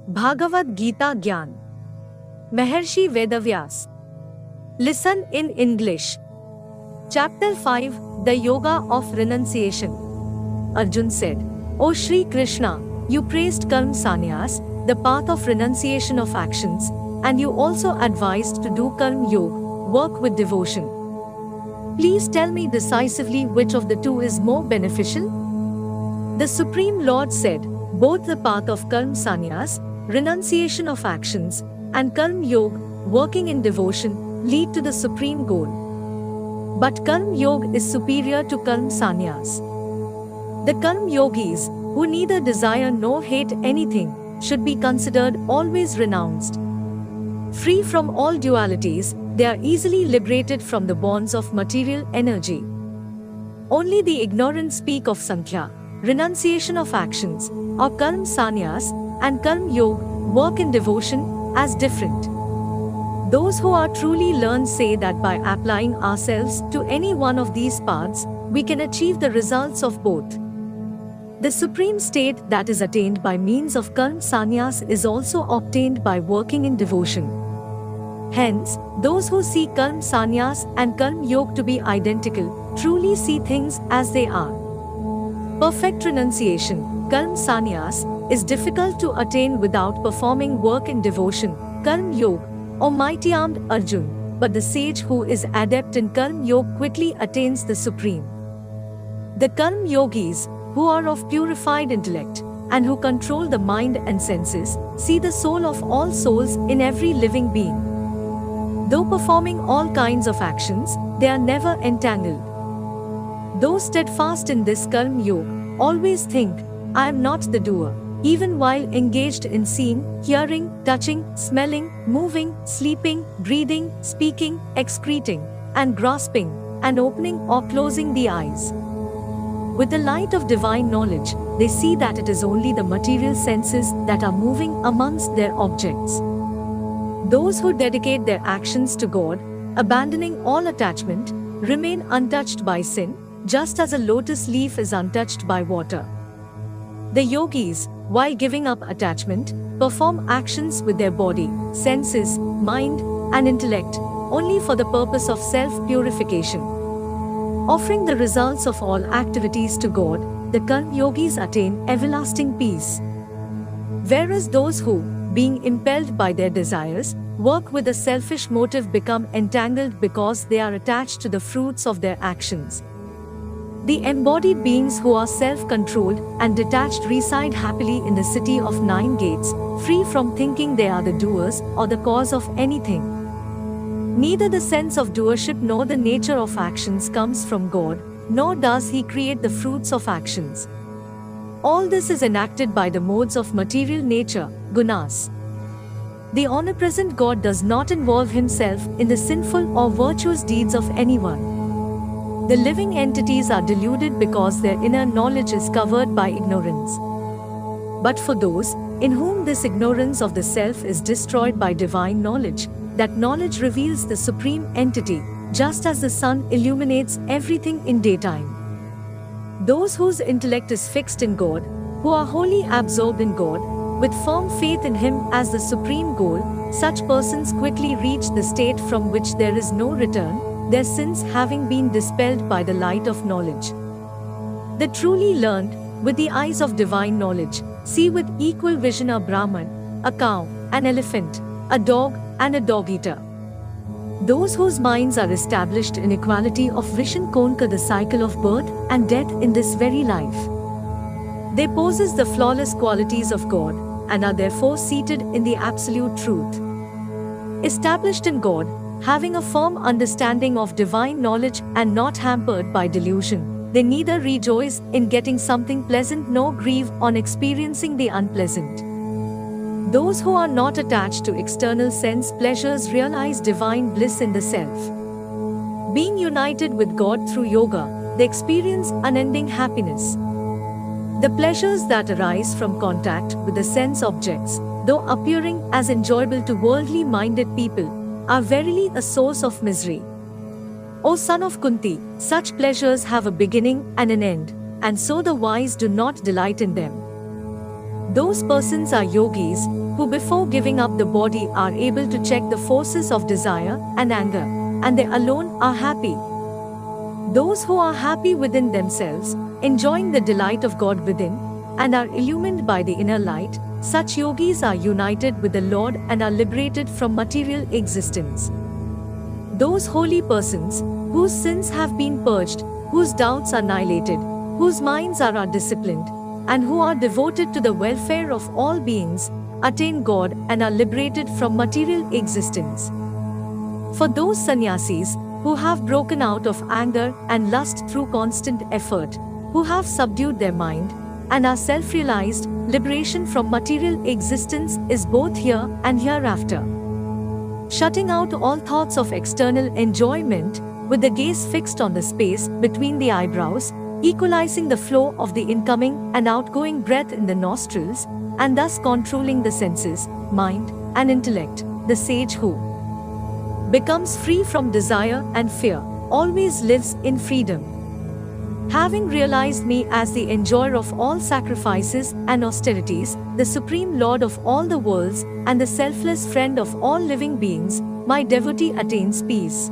Bhagavad Gita Gyan. Maharshi Vedavyas. Listen in English. Chapter 5, The Yoga of Renunciation. Arjun said, O Shri Krishna, you praised karma sannyas, the path of renunciation of actions, and you also advised to do karma yoga, work with devotion. Please tell me decisively which of the two is more beneficial? The Supreme Lord said, both the path of karma sannyas, renunciation of actions, and karma yoga, working in devotion, lead to the supreme goal. But karma yoga is superior to karma sannyas. The karma yogis, who neither desire nor hate anything, should be considered always renounced. Free from all dualities, they are easily liberated from the bonds of material energy. Only the ignorant speak of Sankhya, renunciation of actions, or karma sannyas, and karma yoga, work in devotion, as different. Those who are truly learned say that by applying ourselves to any one of these paths, we can achieve the results of both. The supreme state that is attained by means of karma sannyas is also obtained by working in devotion. Hence, those who see karma sannyas and karma yoga to be identical, truly see things as they are. Perfect renunciation, karma sannyas, is difficult to attain without performing work in devotion, karma yoga, O mighty-armed Arjun, but the sage who is adept in karma yoga quickly attains the supreme. The karma yogis, who are of purified intellect, and who control the mind and senses, see the soul of all souls in every living being. Though performing all kinds of actions, they are never entangled. Those steadfast in this karma yoga always think, I am not the doer, even while engaged in seeing, hearing, touching, smelling, moving, sleeping, breathing, speaking, excreting, and grasping, and opening or closing the eyes. With the light of divine knowledge, they see that it is only the material senses that are moving amongst their objects. Those who dedicate their actions to God, abandoning all attachment, remain untouched by sin, just as a lotus leaf is untouched by water. The yogis, while giving up attachment, perform actions with their body, senses, mind, and intellect, only for the purpose of self-purification. Offering the results of all activities to God, the karma yogis attain everlasting peace. Whereas those who, being impelled by their desires, work with a selfish motive become entangled because they are attached to the fruits of their actions. The embodied beings who are self-controlled and detached reside happily in the city of 9 gates, free from thinking they are the doers or the cause of anything. Neither the sense of doership nor the nature of actions comes from God, nor does He create the fruits of actions. All this is enacted by the modes of material nature, gunas. The omnipresent God does not involve Himself in the sinful or virtuous deeds of anyone. The living entities are deluded because their inner knowledge is covered by ignorance. But for those in whom this ignorance of the self is destroyed by divine knowledge, that knowledge reveals the supreme entity, just as the sun illuminates everything in daytime. Those whose intellect is fixed in God, who are wholly absorbed in God, with firm faith in Him as the supreme goal, such persons quickly reach the state from which there is no return, their sins having been dispelled by the light of knowledge. The truly learned, with the eyes of divine knowledge, see with equal vision a Brahman, a cow, an elephant, a dog, and a dog-eater. Those whose minds are established in equality of vision conquer the cycle of birth and death in this very life. They possess the flawless qualities of God, and are therefore seated in the absolute truth. Established in God, having a firm understanding of divine knowledge and not hampered by delusion, they neither rejoice in getting something pleasant nor grieve on experiencing the unpleasant. Those who are not attached to external sense pleasures realize divine bliss in the self. Being united with God through yoga, they experience unending happiness. The pleasures that arise from contact with the sense objects, though appearing as enjoyable to worldly-minded people, are verily a source of misery. O son of Kunti, such pleasures have a beginning and an end, and so the wise do not delight in them. Those persons are yogis who before giving up the body are able to check the forces of desire and anger, and they alone are happy. Those who are happy within themselves, enjoying the delight of God within, and are illumined by the inner light, such yogis are united with the Lord and are liberated from material existence. Those holy persons, whose sins have been purged, whose doubts are annihilated, whose minds are disciplined, and who are devoted to the welfare of all beings, attain God and are liberated from material existence. For those sannyasis, who have broken out of anger and lust through constant effort, who have subdued their mind, and are self-realized, liberation from material existence is both here and hereafter. Shutting out all thoughts of external enjoyment, with the gaze fixed on the space between the eyebrows, equalizing the flow of the incoming and outgoing breath in the nostrils, and thus controlling the senses, mind, and intellect, the sage who becomes free from desire and fear, always lives in freedom. Having realized me as the enjoyer of all sacrifices and austerities, the supreme Lord of all the worlds, and the selfless friend of all living beings, my devotee attains peace.